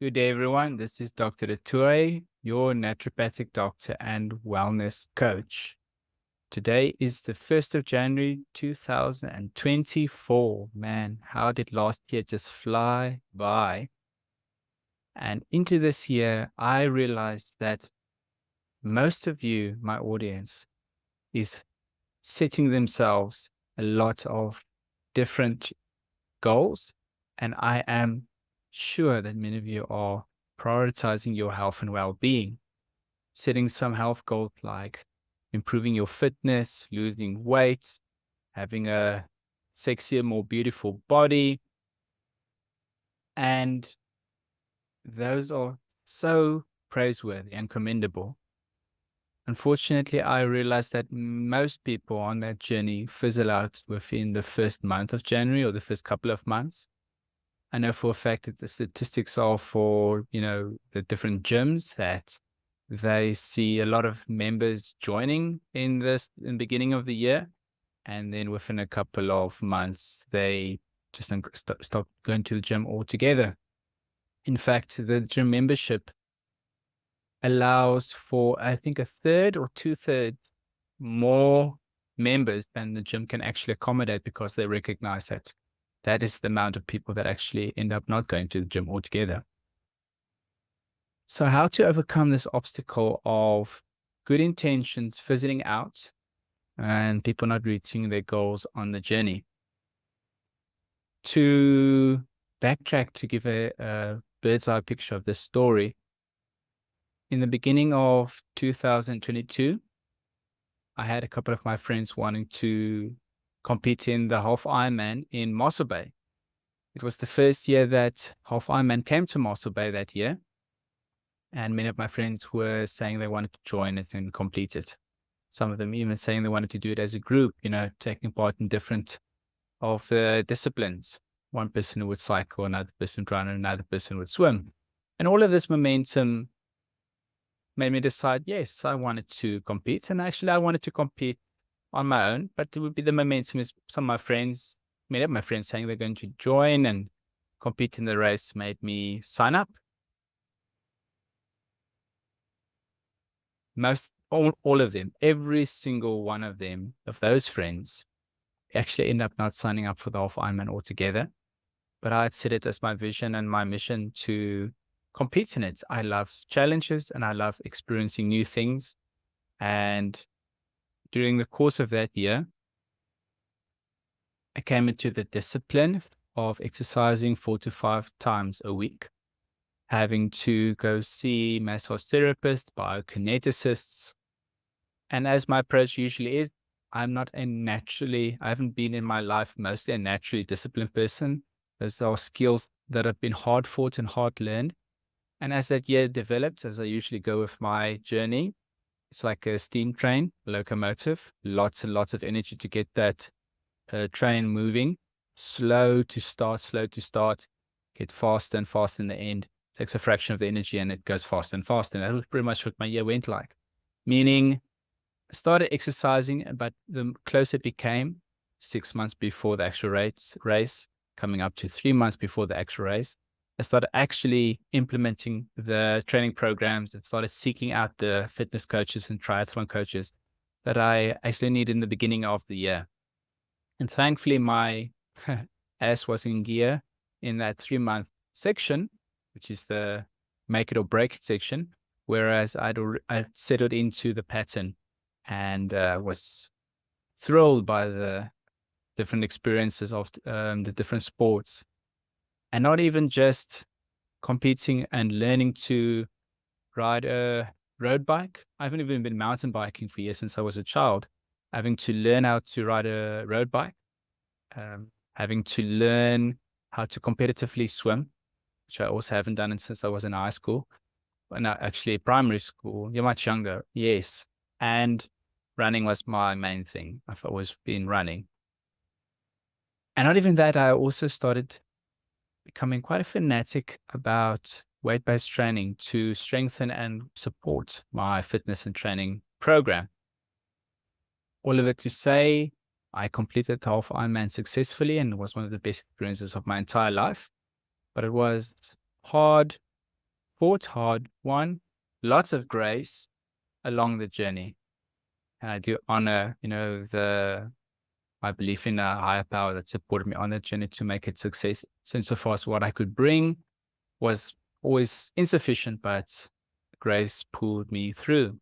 Good day, everyone. This is Dr. Du Toit, your naturopathic doctor and wellness coach. Today is the 1st of January, 2024. Man, how did last year just fly by? And into this year, I realized that most of you, my audience, is setting themselves a lot of different goals. And I am sure that many of you are prioritizing your health and well-being, setting some health goals like improving your fitness, losing weight, having a sexier, more beautiful body. And those are so praiseworthy and commendable. Unfortunately, I realized that most people on that journey fizzle out within the first month of January or the first couple of months. I know for a fact that the statistics are for, the different gyms that they see a lot of members joining in the beginning of the year. And then within a couple of months, they just stop going to the gym altogether. In fact, the gym membership allows for, I think, a third or two-thirds more members than the gym can actually accommodate, because they recognize that that is the amount of people that actually end up not going to the gym altogether. So how to overcome this obstacle of good intentions fizzling out and people not reaching their goals on the journey? To backtrack, to give a bird's eye picture of this story, in the beginning of 2022, I had a couple of my friends wanting to compete in the half Ironman in Mossel Bay. It was the first year that half Ironman came to Mossel Bay that year. And many of my friends were saying they wanted to join it and complete it. Some of them even saying they wanted to do it as a group, taking part in different of the disciplines. One person would cycle, another person would run, and another person would swim. And all of this momentum made me decide, yes, I wanted to compete. And actually, I wanted to compete on my own, but it would be the momentum is some of my friends, many of my friends saying they're going to join and compete in the race made me sign up. All of them, every single one of them, of those friends, actually end up not signing up for the half Ironman altogether. But I had set it as my vision and my mission to compete in it. I love challenges and I love experiencing new things. And during the course of that year, I came into the discipline of exercising 4 to 5 times a week, having to go see massage therapists, biokineticists. And as my approach usually is, I haven't been in my life mostly a naturally disciplined person. Those are skills that have been hard fought and hard learned. And as that year develops, as I usually go with my journey, it's like a steam train, locomotive, lots and lots of energy to get that train moving, slow to start, get faster and faster in the end. Takes a fraction of the energy and it goes faster and faster. And that was pretty much what my year went like. Meaning, I started exercising, but the closer it became, 6 months before the actual race, coming up to 3 months before the actual race, I started actually implementing the training programs and started seeking out the fitness coaches and triathlon coaches that I actually needed in the beginning of the year. And thankfully, my ass was in gear in that 3-month section, which is the make it or break it section, whereas I settled into the pattern and was thrilled by the different experiences of the different sports. And not even just competing and learning to ride a road bike. I haven't even been mountain biking for years since I was a child. Having to learn how to ride a road bike, having to learn how to competitively swim, which I also haven't done since I was in high school. Well, no, actually primary school. You're much younger. Yes. And running was my main thing. I've always been running. And not even that, I also started becoming quite a fanatic about weight-based training to strengthen and support my fitness and training program. All of it to say, I completed the half Ironman successfully and it was one of the best experiences of my entire life. But it was hard, fought hard, won, lots of grace along the journey. And I do honor, my belief in a higher power that supported me on that journey to make it success. So insofar as what I could bring was always insufficient, but grace pulled me through.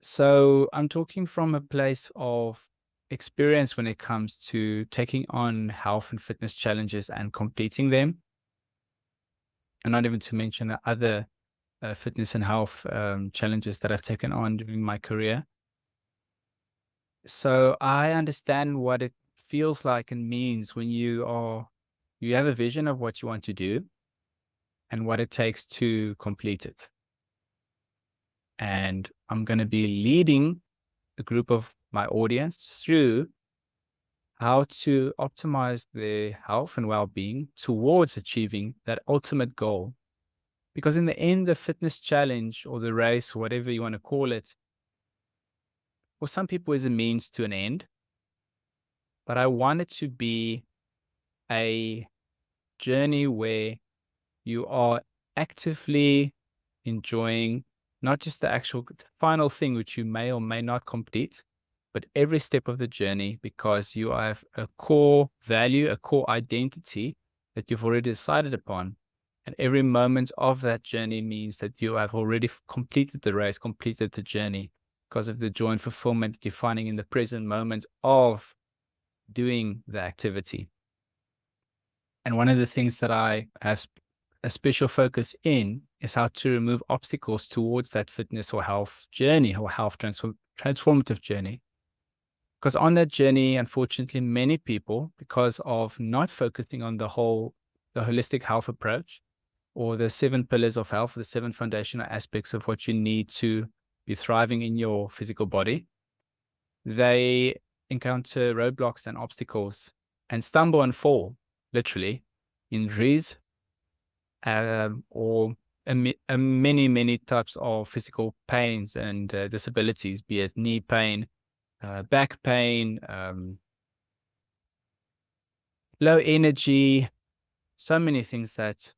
So I'm talking from a place of experience when it comes to taking on health and fitness challenges and completing them. And not even to mention the other fitness and health challenges that I've taken on during my career. So I understand what it feels like and means when you have a vision of what you want to do and what it takes to complete it. And I'm going to be leading a group of my audience through how to optimize their health and well-being towards achieving that ultimate goal. Because in the end, the fitness challenge or the race, whatever you want to call it, for some people is a means to an end. But I want it to be a journey where you are actively enjoying not just the actual final thing, which you may or may not complete, but every step of the journey, because you have a core value, a core identity that you've already decided upon. And every moment of that journey means that you have already completed the race, completed the journey, because of the joy and fulfillment that you're finding in the present moment of doing the activity. And one of the things that I have a special focus in is how to remove obstacles towards that fitness or health journey or health transformative journey. Because on that journey, unfortunately, many people, because of not focusing on the holistic health approach or the 7 pillars of health, the 7 foundational aspects of what you need to be thriving in your physical body, they encounter roadblocks and obstacles and stumble and fall, literally, injuries, or many, many types of physical pains and disabilities, be it knee pain, back pain, low energy, so many things that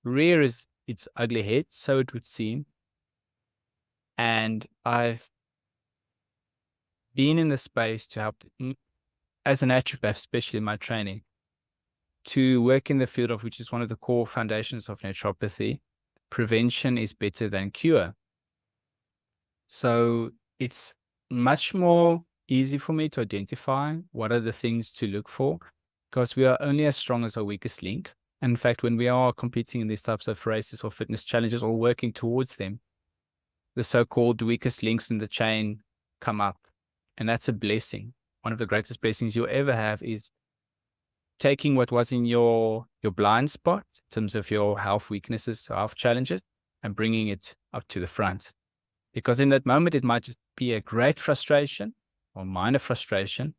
rears its ugly head, so it would seem. And I've been in the space to help, as a naturopath, especially in my training, to work in the field of which is one of the core foundations of naturopathy. Prevention is better than cure. So it's much more easy for me to identify what are the things to look for, because we are only as strong as our weakest link. And in fact, when we are competing in these types of races or fitness challenges or working towards them, the so-called weakest links in the chain come up. And that's a blessing. One of the greatest blessings you'll ever have is taking what was in your blind spot in terms of your health weaknesses, health challenges, and bringing it up to the front. Because in that moment, it might just be a great frustration or minor frustration,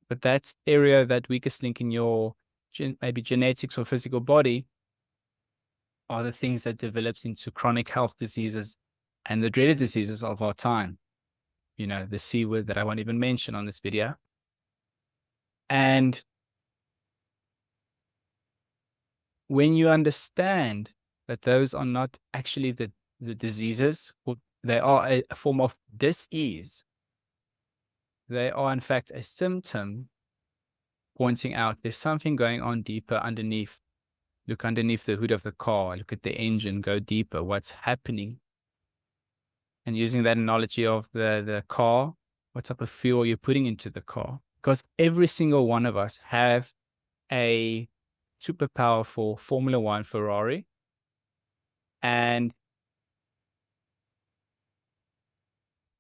but that area, that weakest link in your maybe genetics or physical body, are the things that develops into chronic health diseases and the dreaded diseases of our time. The C word that I won't even mention on this video. And when you understand that those are not actually the diseases, or they are a form of dis-ease, they are in fact a symptom pointing out there's something going on deeper underneath. Look underneath the hood of the car, look at the engine, go deeper, what's happening? And using that analogy of the car, what type of fuel you're putting into the car? Because every single one of us have a super powerful Formula One Ferrari, and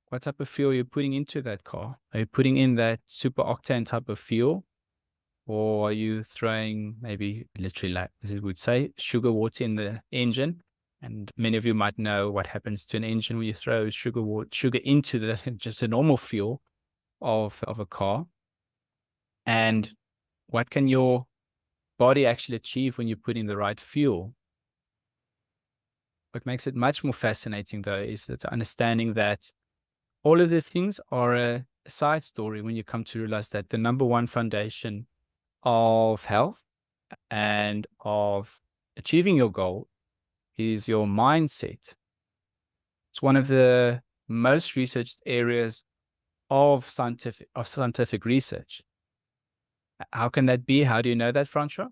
what type of fuel you're putting into that car? Are you putting in that super octane type of fuel? Or are you throwing maybe literally, like as it would say, sugar water in the engine? And many of you might know what happens to an engine when you throw sugar into just a normal fuel of a car. And what can your body actually achieve when you put in the right fuel? What makes it much more fascinating, though, is that understanding that all of the things are a side story when you come to realize that the number one foundation of health and of achieving your goal is your mindset. It's one of the most researched areas of scientific research. How can that be? How do you know that, Francois?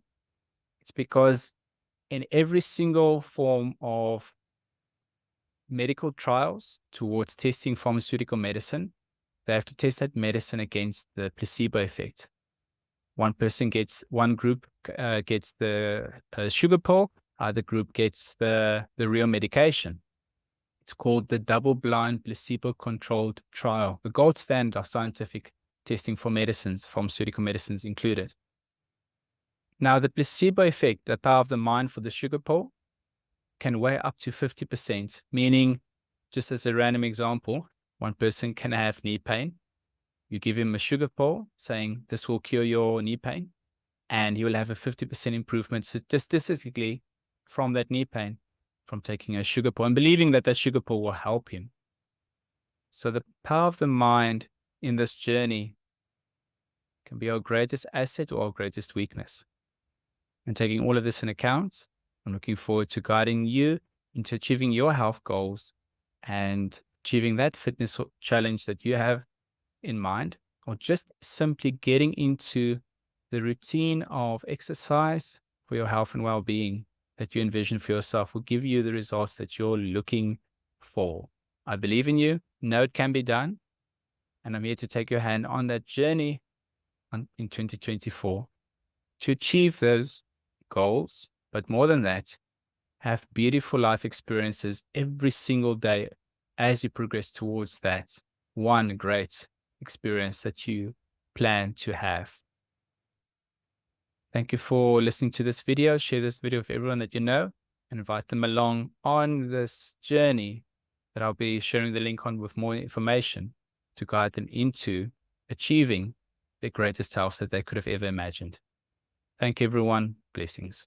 It's because in every single form of medical trials towards testing pharmaceutical medicine, they have to test that medicine against the placebo effect. One group gets the sugar pill, other group gets the real medication. It's called the double-blind placebo-controlled trial, the gold standard of scientific testing for medicines, pharmaceutical medicines included. Now, the placebo effect, the power of the mind for the sugar pill, can weigh up to 50%, meaning, just as a random example, one person can have knee pain. You give him a sugar pill saying this will cure your knee pain, and he will have a 50% improvement statistically from that knee pain from taking a sugar pill and believing that that sugar pill will help him. So the power of the mind in this journey can be our greatest asset or our greatest weakness. And taking all of this in account, I'm looking forward to guiding you into achieving your health goals and achieving that fitness challenge that you have in mind, or just simply getting into the routine of exercise for your health and well-being that you envision for yourself will give you the results that you're looking for. I believe in you, know it can be done, and I'm here to take your hand on that journey in 2024 to achieve those goals, but more than that, have beautiful life experiences every single day as you progress towards that one great experience that you plan to have. Thank you for listening to this video. Share this video with everyone that you know and invite them along on this journey that I'll be sharing the link on with more information to guide them into achieving the greatest health that they could have ever imagined. Thank you, everyone. Blessings.